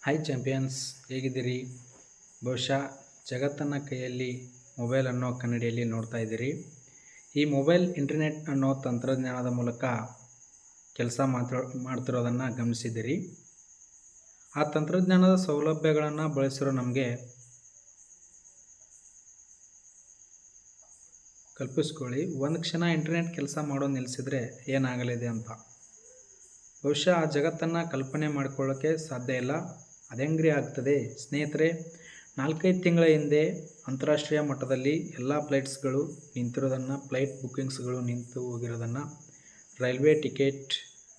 Hi champions, ಹೇಗಿದ್ದೀರಿ? ಬಹುಶಃ ಜಗತ್ತನ್ನು ಕೈಯಲ್ಲಿ ಮೊಬೈಲ್ ಅನ್ನೋ ಕನ್ನಡಿಯಲ್ಲಿ ನೋಡ್ತಾ ಇದ್ದೀರಿ. ಈ ಮೊಬೈಲ್ ಇಂಟರ್ನೆಟ್ ಅನ್ನೋ ತಂತ್ರಜ್ಞಾನದ ಮೂಲಕ ಕೆಲಸ ಮಾಡ್ತಿರೋದನ್ನು ಗಮನಿಸಿದ್ದೀರಿ. ಆ ತಂತ್ರಜ್ಞಾನದ ಸೌಲಭ್ಯಗಳನ್ನು ಬಳಸಿರೋ ನಮಗೆ ಕಲ್ಪಿಸ್ಕೊಳ್ಳಿ, ಒಂದು ಕ್ಷಣ ಇಂಟರ್ನೆಟ್ ಕೆಲಸ ಮಾಡೋದು ನಿಲ್ಲಿಸಿದರೆ ಏನಾಗಲಿದೆ ಅಂತ. ಬಹುಶಃ ಆ ಜಗತ್ತನ್ನು ಕಲ್ಪನೆ ಮಾಡಿಕೊಳ್ಳೋಕ್ಕೆ ಸಾಧ್ಯ ಇಲ್ಲ. ಅದೆಂಗ್ರಿ ಆಗ್ತದೆ ಸ್ನೇಹಿತರೆ. 4-5 ತಿಂಗಳ ಹಿಂದೆ ಅಂತಾರಾಷ್ಟ್ರೀಯ ಮಟ್ಟದಲ್ಲಿ ಎಲ್ಲ ಫ್ಲೈಟ್ಸ್ಗಳು ನಿಂತಿರೋದನ್ನು, ಫ್ಲೈಟ್ ಬುಕ್ಕಿಂಗ್ಸ್ಗಳು ನಿಂತು ಹೋಗಿರೋದನ್ನು, ರೈಲ್ವೆ ಟಿಕೆಟ್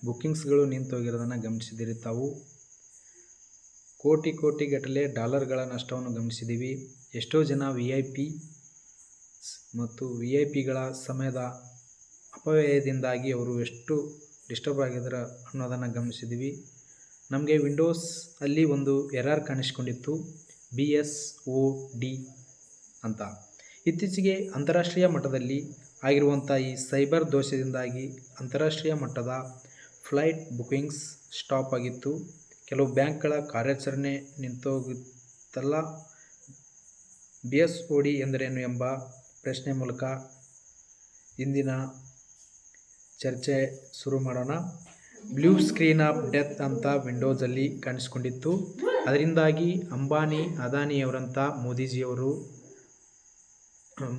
ಬುಕ್ಕಿಂಗ್ಸ್ಗಳು ನಿಂತು ಹೋಗಿರೋದನ್ನು ಗಮನಿಸಿದ್ದೀರಿ ತಾವು. ಕೋಟಿಗಟ್ಟಲೆ ಡಾಲರ್ಗಳ ನಷ್ಟವನ್ನು ಗಮನಿಸಿದ್ದೀವಿ. ಎಷ್ಟೋ ಜನ VIP ಮತ್ತು VIP ಗಳ ಸಮಯದ ಅಪವ್ಯಯದಿಂದಾಗಿ ಅವರು ಎಷ್ಟು ಡಿಸ್ಟರ್ಬ್ ಆಗಿದ್ದಾರೆ ಅನ್ನೋದನ್ನು ಗಮನಿಸಿದ್ದೀವಿ. ನಮಗೆ ವಿಂಡೋಸ್ ಅಲ್ಲಿ ಒಂದು ಎರರ್ ಕಾಣಿಸ್ಕೊಂಡಿತ್ತು, BSOD ಅಂತ. ಇತ್ತೀಚೆಗೆ ಅಂತಾರಾಷ್ಟ್ರೀಯ ಮಟ್ಟದಲ್ಲಿ ಆಗಿರುವಂಥ ಈ ಸೈಬರ್ ದೋಷದಿಂದಾಗಿ ಅಂತಾರಾಷ್ಟ್ರೀಯ ಮಟ್ಟದ ಫ್ಲೈಟ್ ಬುಕ್ಕಿಂಗ್ಸ್ ಸ್ಟಾಪ್ ಆಗಿತ್ತು. ಕೆಲವು ಬ್ಯಾಂಕ್ಗಳ ಕಾರ್ಯಾಚರಣೆ ನಿಂತೋಗಿತ್ತಲ್ಲ. BSOD ಎಂದರೇನು ಎಂಬ ಪ್ರಶ್ನೆ ಮೂಲಕ ಇಂದಿನ ಚರ್ಚೆ ಶುರು ಮಾಡೋಣ. ಬ್ಲೂ ಸ್ಕ್ರೀನ್ ಆಫ್ ಡೆತ್ ಅಂತ ವಿಂಡೋಸಲ್ಲಿ ಕಾಣಿಸ್ಕೊಂಡಿತ್ತು. ಅದರಿಂದಾಗಿ ಅಂಬಾನಿ, ಅದಾನಿಯವರಂಥ,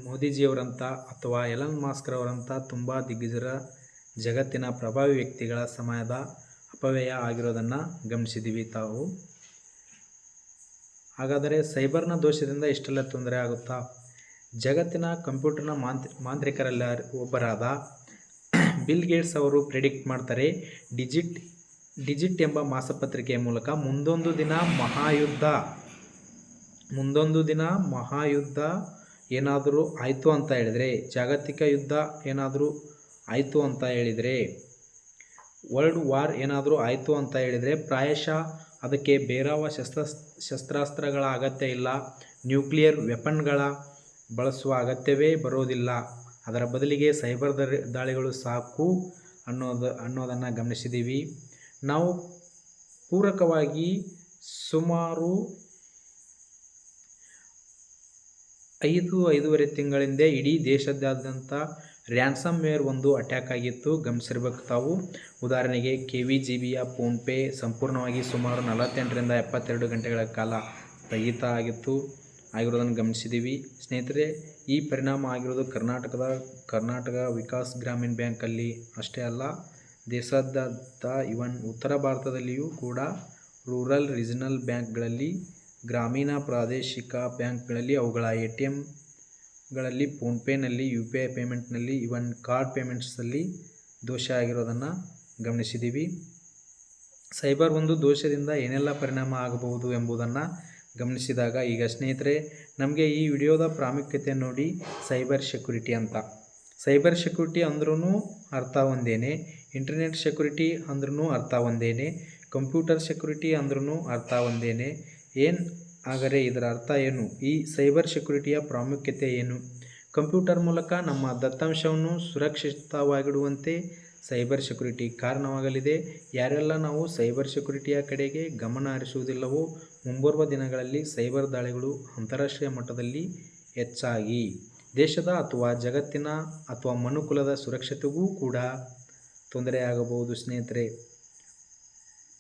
ಮೋದಿಜಿಯವರಂಥ ಅಥವಾ ಎಲನ್ ಮಾಸ್ಕ್ರವರಂಥ ತುಂಬ ದಿಗ್ಗಜರ, ಜಗತ್ತಿನ ಪ್ರಭಾವಿ ವ್ಯಕ್ತಿಗಳ ಸಮಯದ ಅಪವ್ಯಯ ಆಗಿರೋದನ್ನು ಗಮನಿಸಿದ್ದೀವಿ ತಾವು. ಹಾಗಾದರೆ ಸೈಬರ್ನ ದೋಷದಿಂದ ಇಷ್ಟೆಲ್ಲ ತೊಂದರೆ ಆಗುತ್ತಾ? ಜಗತ್ತಿನ ಕಂಪ್ಯೂಟರ್ನ ಮಾಂತ್ರಿಕರೆಲ್ಲ ಒಬ್ಬರಾದ ಬಿಲ್ ಗೇಟ್ಸ್ ಅವರು ಪ್ರೆಡಿಕ್ಟ್ ಮಾಡ್ತಾರೆ, ಡಿಜಿಟ್ ಎಂಬ ಮಾಸಪತ್ರಿಕೆಯ ಮೂಲಕ ಮುಂದೊಂದು ದಿನ ಮಹಾಯುದ್ಧ ಏನಾದರೂ ಆಯಿತು ಅಂತ ಹೇಳಿದರೆ, ಜಾಗತಿಕ ಯುದ್ಧ ಏನಾದರೂ ಆಯಿತು ಅಂತ ಹೇಳಿದರೆ, ವರ್ಲ್ಡ್ ವಾರ್ ಏನಾದರೂ ಆಯಿತು ಅಂತ ಹೇಳಿದರೆ ಪ್ರಾಯಶಃ ಅದಕ್ಕೆ ಬೇರಾವ ಶಸ್ತ್ರಾಸ್ತ್ರಗಳ ಅಗತ್ಯ ಇಲ್ಲ, ನ್ಯೂಕ್ಲಿಯರ್ ವೆಪನ್ಗಳ ಬಳಸುವ ಅಗತ್ಯವೇ ಬರೋದಿಲ್ಲ. ಅದರ ಬದಲಿಗೆ ಸೈಬರ್ ದಾಳಿಗಳು ಸಾಕು ಅನ್ನೋದನ್ನು ಗಮನಿಸಿದ್ದೀವಿ. ನಾವು ಪೂರಕವಾಗಿ ಸುಮಾರು 5-5.5 ತಿಂಗಳಿಂದ ಇಡೀ ದೇಶದಾದ್ಯಂತ ರ್ಯಾನ್ಸಮ್ ವೇರ್ ಒಂದು ಅಟ್ಯಾಕ್ ಆಗಿತ್ತು, ಗಮನಿಸಿರ್ಬೇಕು ತಾವು. ಉದಾಹರಣೆಗೆ KVGBಯ ಫೋನ್ಪೇ ಸಂಪೂರ್ಣವಾಗಿ ಸುಮಾರು 48ರಿಂದ 72 ಗಂಟೆಗಳ ಕಾಲ ಸ್ಥಗಿತ ಆಗಿರೋದನ್ನು ಗಮನಿಸಿದ್ದೀವಿ ಸ್ನೇಹಿತರೆ. ಈ ಪರಿಣಾಮ ಆಗಿರೋದು ಕರ್ನಾಟಕ ವಿಕಾಸ್ ಗ್ರಾಮೀಣ ಬ್ಯಾಂಕಲ್ಲಿ ಅಷ್ಟೇ ಅಲ್ಲ, ದೇಶಾದ್ಯಂತ ಇವನ್ ಉತ್ತರ ಭಾರತದಲ್ಲಿಯೂ ಕೂಡ ರೂರಲ್ ರೀಜನಲ್ ಬ್ಯಾಂಕ್ಗಳಲ್ಲಿ, ಗ್ರಾಮೀಣ ಪ್ರಾದೇಶಿಕ ಬ್ಯಾಂಕ್ಗಳಲ್ಲಿ, ಅವುಗಳ ATMಗಳಲ್ಲಿ, ಫೋನ್ಪೇನಲ್ಲಿ, UPI ಪೇಮೆಂಟ್ನಲ್ಲಿ, ಇವನ್ ಕಾರ್ಡ್ ಪೇಮೆಂಟ್ಸಲ್ಲಿ ದೋಷ ಆಗಿರೋದನ್ನು ಗಮನಿಸಿದ್ದೀವಿ. ಸೈಬರ್ ಒಂದು ದೋಷದಿಂದ ಏನೆಲ್ಲ ಪರಿಣಾಮ ಆಗಬಹುದು ಎಂಬುದನ್ನು ಗಮನಿಸಿದಾಗ, ಈಗ ಸ್ನೇಹಿತರೆ ನಮಗೆ ಈ ವಿಡಿಯೋದ ಪ್ರಾಮುಖ್ಯತೆ ನೋಡಿ. ಸೈಬರ್ ಸೆಕ್ಯುರಿಟಿ ಅಂತ, ಸೈಬರ್ ಸೆಕ್ಯುರಿಟಿ ಅಂದ್ರೂ ಅರ್ಥ ಒಂದೇನೆ, ಇಂಟರ್ನೆಟ್ ಸೆಕ್ಯುರಿಟಿ ಅಂದ್ರೂ ಅರ್ಥ ಒಂದೇನೆ, ಕಂಪ್ಯೂಟರ್ ಸೆಕ್ಯುರಿಟಿ ಅಂದ್ರೂ ಅರ್ಥ ಒಂದೇನೆ. ಹಾಗಾದರೆ ಇದರ ಅರ್ಥ ಏನು? ಈ ಸೈಬರ್ ಸೆಕ್ಯುರಿಟಿಯ ಪ್ರಾಮುಖ್ಯತೆ ಏನು? ಕಂಪ್ಯೂಟರ್ ಮೂಲಕ ನಮ್ಮ ದತ್ತಾಂಶವನ್ನು ಸುರಕ್ಷಿತವಾಗಿಡುವಂತೆ ಸೈಬರ್ ಸೆಕ್ಯುರಿಟಿ ಕಾರಣವಾಗಲಿದೆ. ಯಾರೆಲ್ಲ ನಾವು ಸೈಬರ್ ಸೆಕ್ಯುರಿಟಿಯ ಕಡೆಗೆ ಗಮನ ಹರಿಸುವುದಿಲ್ಲವೋ, ಮುಂಬರುವ ದಿನಗಳಲ್ಲಿ ಸೈಬರ್ ದಾಳಿಗಳು ಅಂತಾರಾಷ್ಟ್ರೀಯ ಮಟ್ಟದಲ್ಲಿ ಹೆಚ್ಚಾಗಿ ದೇಶದ ಅಥವಾ ಜಗತ್ತಿನ ಅಥವಾ ಮನುಕುಲದ ಸುರಕ್ಷತೆಗೂ ಕೂಡ ತೊಂದರೆಯಾಗಬಹುದು ಸ್ನೇಹಿತರೆ.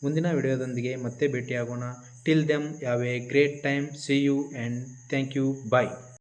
ಮುಂದಿನ ವಿಡಿಯೋದೊಂದಿಗೆ ಮತ್ತೆ ಭೇಟಿಯಾಗೋಣ. Till then have a great time. See you and thank you. Bye.